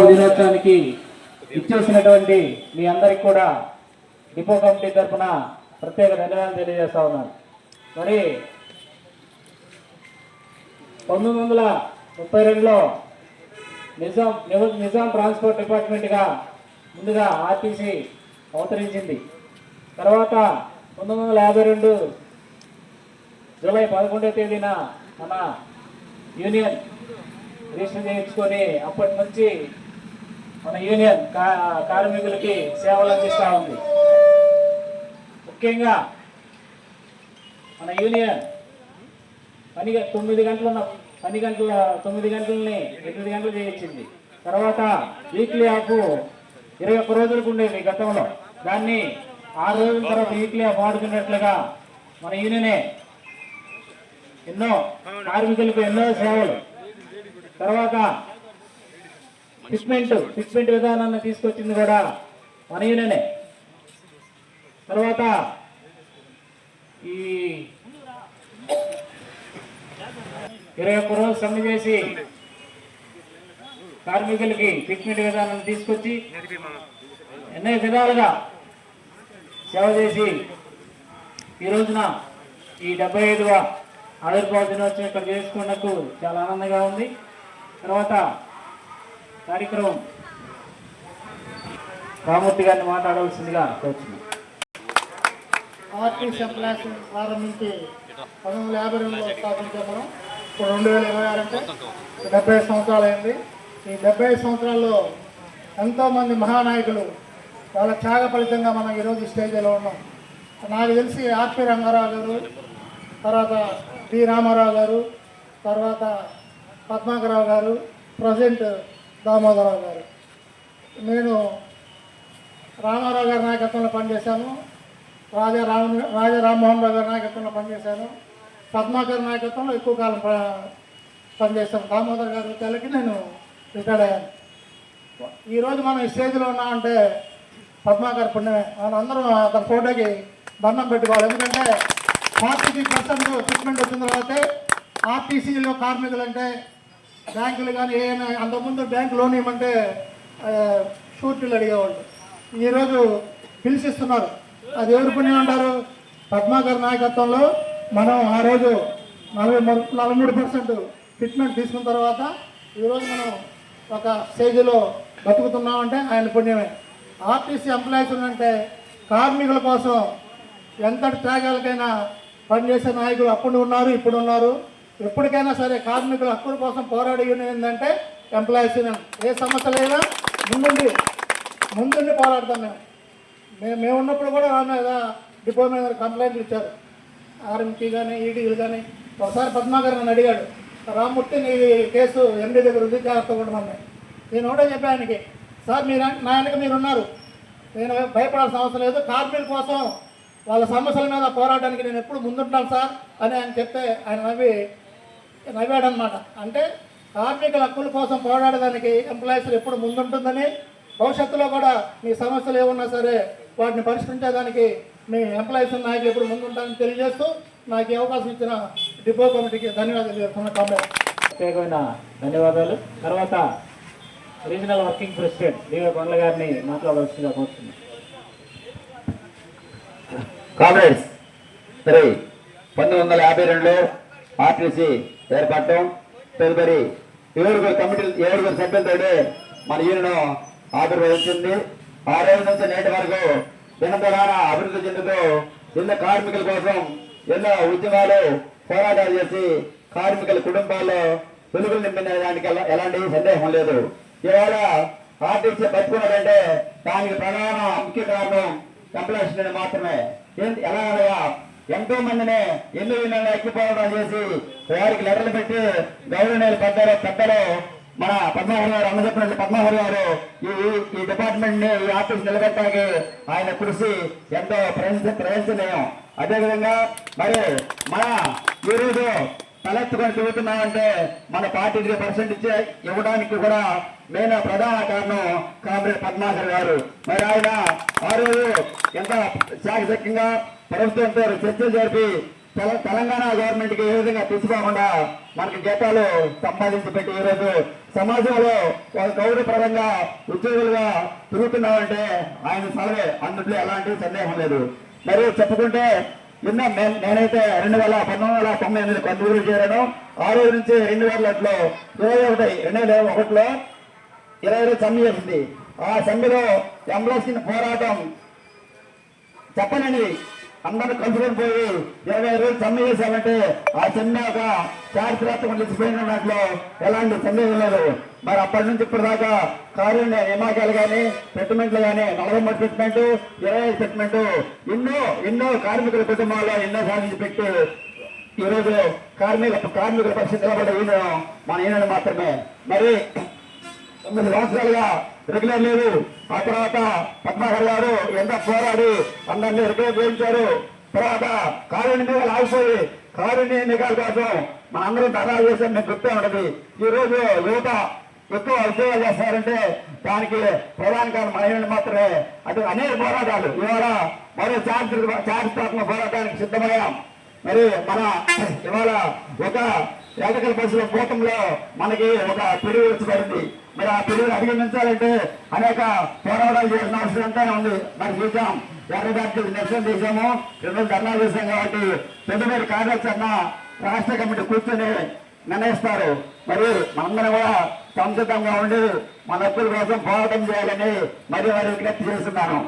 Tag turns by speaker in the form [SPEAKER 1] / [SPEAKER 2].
[SPEAKER 1] దినోత్సవానికి ఇచ్చేసినటువంటి మీ అందరికి కూడా డిపో కమిటీ తరఫున ప్రత్యేక ధన్యవాదాలు తెలియజేస్తా ఉన్నాను. మరి 1932లో నిజాం ట్రాన్స్పోర్ట్ డిపార్ట్మెంట్గా ముందుగా ఆర్టీసీ అవతరించింది. తర్వాత 1952 జూలై 11వ తేదీన మన యూనియన్ రిజిస్టర్ చేయించుకొని అప్పటి నుంచి మన యూనియన్ కార్మికులకి సేవలు అందిస్తూ ఉంది. ముఖ్యంగా మన యూనియన్ 9 గంటలని 8 గంటలు చేయించింది. తర్వాత వీక్లీ ఆఫ్ 21 రోజులకు ఉండేది గతంలో. దాన్ని 6 రోజుల తర్వాత వీక్లీ ఆఫ్ వాడుకున్నట్లుగా మన యూనియనే ఎన్నో కార్మికులకు ఎన్నో సేవలు. తర్వాత ఫిక్స్మెంట్ విధానాన్ని తీసుకొచ్చింది కూడా మన యూనియనే. తర్వాత ఈ 21 రోజులు సమ్మె చేసి కార్మికులకి ఫిక్స్మెంట్ విధానాన్ని తీసుకొచ్చి ఎన్నో విధాలుగా సేవ చేసి ఈ రోజున ఈ 75వ ఆవిర్భావ దినోత్సవం ఇక్కడ చేసుకున్నకు చాలా ఆనందంగా ఉంది. తర్వాత కార్యక్రమం రామూర్తి గారిని మాట్లాడవలసిందిగా కోరుతున్నాను.
[SPEAKER 2] ఆర్టీసీ ఎంప్లాయీస్ ప్రారంభించి 1952లో స్థాపించాం మనం. ఇప్పుడు 2026 అంటే 75 సంవత్సరాలు అయింది. ఈ 75 సంవత్సరాల్లో ఎంతోమంది మహానాయకులు వాళ్ళ త్యాగ ఫలితంగా మనం ఈరోజు స్టేజ్లో ఉన్నాం. నాకు తెలిసి ఆర్పి రంగారావు గారు, తర్వాత డి రామారావు గారు, తర్వాత పద్మాకరరావు గారు, ప్రెసిడెంట్ దామోదరరావు గారు. నేను రామారావు గారి నాయకత్వంలో పనిచేశాను, రాజా రామ్మోహన్ రావు గారి నాయకత్వంలో పనిచేశాను, పద్మాకర్ నాయకత్వంలో ఎక్కువ కాలం పనిచేశాను. దామోదర్ గారి తెలకి నేను రిటైర్డ్ అయ్యాను. ఈరోజు మనం ఈ స్టేజ్లో ఉన్నామంటే పద్మాకర్ పుణ్యమే. మనందరం అతని ఫోటోకి దండం పెట్టుకోవాలి. ఎందుకంటే 40% ఫిట్మెంట్ వచ్చిన తర్వాతే ఆర్టీసీలో కార్మికులు అంటే బ్యాంకులు కానీ ఏమైనా అంతకుముందు బ్యాంకు లోన్ ఇవ్వమంటే షూరిటీలు అడిగేవాళ్ళు. ఈరోజు పిలిచిస్తున్నారు. అది ఎవరు పుణ్యం అంటారు? పద్మాకర్ నాయకత్వంలో మనం ఆ రోజు 43% ఫిట్మెంట్ తీసుకున్న తర్వాత ఈరోజు మనం ఒక స్టేజ్లో బతుకుతున్నామంటే ఆయన పుణ్యమే. ఆర్టీసీ ఎంప్లాయీస్ అంటే కార్మికుల కోసం ఎంతటి త్యాగాలకైనా పనిచేసే నాయకులు అప్పుడు ఉన్నారు, ఇప్పుడు ఉన్నారు. ఎప్పటికైనా సరే కార్మికుల హక్కుల కోసం పోరాడే యూనియన్ ఏంటంటే ఎంప్లాయీస్ యూనియన్. ఏ సమస్య లేదా ముందుండి పోరాడతాం. మేము ఉన్నప్పుడు కూడా వాళ్ళ మీద డిపో మీద కంప్లైంట్లు ఇచ్చారు. ఆర్ఎంకి కానీ ఈడీలు కానీ. ఒకసారి పద్మాకర్ నన్ను అడిగాడు, రామ్మూర్తి నీ కేసు ఎండీ దగ్గర ఉంది, జాగ్రత్తగా ఉండమని. నేను ఒకటే చెప్పాను ఆయనకి, సార్ మీరు నా వెనక మీరు ఉన్నారు, నేను భయపడాల్సిన అవసరం లేదు, కార్మికుల కోసం వాళ్ళ సమస్యల మీద పోరాటానికి నేను ఎప్పుడు ముందుంటాను సార్ అని ఆయన చెప్తే ఆయన నవ్వాడనమాట. అంటే కార్మికుల హక్కుల కోసం పోరాడడానికి ఎంప్లాయీస్ ఎప్పుడు ముందుంటుందని, భవిష్యత్తులో కూడా మీ సమస్యలు ఏమున్నా సరే వాటిని పరిష్కరించేదానికి మీ ఎంప్లాయీస్ నాయకులు ఎప్పుడు ముందుంటారని తెలియజేస్తూ నాకు ఈ అవకాశం ఇచ్చిన డిపో కమిటీకి ధన్యవాదాలు తెలుపుతున్నా.
[SPEAKER 1] ప్రత్యేకమైన ధన్యవాదాలు. తర్వాత రీజనల్ వర్కింగ్ ప్రెసిడెంట్ డివై కొండల గారిని మాట్లాడవలసిందిగా కోరుతున్నాను.
[SPEAKER 3] కామ్రేడ్స్, సరే 1952లో ఆర్టీసీ ఏర్పడటం, తదుపరి 7 సభ్యులతో మన యూనియన్ ఆవిర్భవించింది. ఆ రోజు నుంచి నేటి వరకు దినదినాన అభివృద్ధి చెందుతూ ఎన్నో కార్మికుల కోసం ఎన్నో ఉద్యమాలు పోరాటాలు చేసి కార్మికుల కుటుంబాల్లో వెలుగులు నింపిన దానికి ఎలాంటి సందేహం లేదు. ఇవాళ ఆర్టీసీ బతుకున్నదంటే దానికి ప్రధాన ముఖ్య కారణం ఎంప్లాయీస్ మాత్రమే. ఎలా అనగా ఎంతో మందిని ఎన్నో విధంగా ఎక్కిపోవడం చేసి వారికి లెటర్లు పెట్టి గౌరవనీయులు పెద్దలు మన పద్మహరి గారు అన్న చెప్పినట్టు పద్మహరి గారు ఈ డిపార్ట్మెంట్ ని ఈ ఆఫీస్ నిలబెట్టడానికి ఆయన కృషి ఎంతో ప్రశంసనీయం. అదేవిధంగా మరి మన ఈరోజు తలెత్తుకొని తిరుగుతున్నామంటే మన పార్టీ 3% ఇవ్వడానికి కూడా మెయిన్ ప్రధాన కారణం కామ్రేడ్ పద్మాకర్ గారు. మరి ఆయన ఆ రోజు ఎంత చాకచక్యంగా ప్రభుత్వంతో చర్చలు జరిపి తెలంగాణ గవర్నమెంట్ కి ఏ విధంగా తీసుకోకుండా మనకి జీతాలు సంపాదించి పెట్టి ఈరోజు సమాజంలో ఒక గౌరవప్రదంగా ఉద్యోగులుగా తిరుగుతున్నామంటే ఆయన సలవే, అందుట్లో ఎలాంటి సందేహం లేదు. మరి చెప్పుకుంటే నిన్న నేనైతే 1998 కందుకూరు చేరాను. ఆ రోజు నుంచి 2001లో 2001లో 20 సమ్మె చేసింది. ఆ సమ్మెలో ఎంప్లాయీస్ పోరాటం చెప్పనండి, అందరూ కలుసుకొని పోయి 20 రోజులు సమ్మె చేశామంటే ఆ సమ్మె ఒక చారిత్రాత్మకం నిలిచిపోయిన దాంట్లో ఎలాంటి సందేహం లేదు. మరి అప్పటి నుంచి ఇప్పటిదాకా కారుణ్య నియామకాలు కానీ సెటిల్మెంట్లు కానీ 43 సెటిల్మెంట్, 25 సెటిల్మెంట్, ఎన్నో కార్మికుల కుటుంబాల్లో ఎన్నో సాధించి పెట్టి ఈరోజు కార్మికుల పక్షం నిలబడే మన ఈయన మాత్రమే. మరి 9 సంవత్సరాలుగా రెగ్యులర్ లేదు. ఆ తర్వాత పద్మాకర్ గారు ఎంత పోరాడి అందరినీ రెగ్యులర్ చేయించారు. తర్వాత కారుణ్య ఎన్నికలు ఆగిపోయి కారుణ్య ఎన్నికల కోసం మనందరం ధర్నాలు చేసాం, మీకు గుర్తే ఉండదు. ఈ రోజు యువత ఎక్కువ ఉద్యోగాలు చేస్తారంటే దానికి ప్రధాన కారణం మహిళలు మాత్రమే. అటు అనేక పోరాటాలు ఇవాళ మరో చారిత్రాత్మక పోరాటానికి సిద్ధమయ్యాం. మరి మన ఇవాళ ఒక ఎలక్ట్రికల్ బస్సుల కూటంలో మనకి ఒక పిడుగు వచ్చి మరి ఆ పిడుగులు అధిగమించాలంటే అనేక పోరాటాలు చేసిన అవసరం ఎంతైనా ఉంది. మరి చూసాం, ఎర్రదాటి నిరసన చేశాము, 2 ధర్నాలు చేశాం. కాబట్టి తదుపరి కార్యాచరణ రాష్ట్ర కమిటీ కూర్చొని నిర్ణయిస్తారు. మరి మనందరం కూడా సంసిద్ధంగా ఉండి మన హక్కుల కోసం పోరాటం చేయాలని మరి వారికి విజ్ఞప్తి చేస్తున్నాను.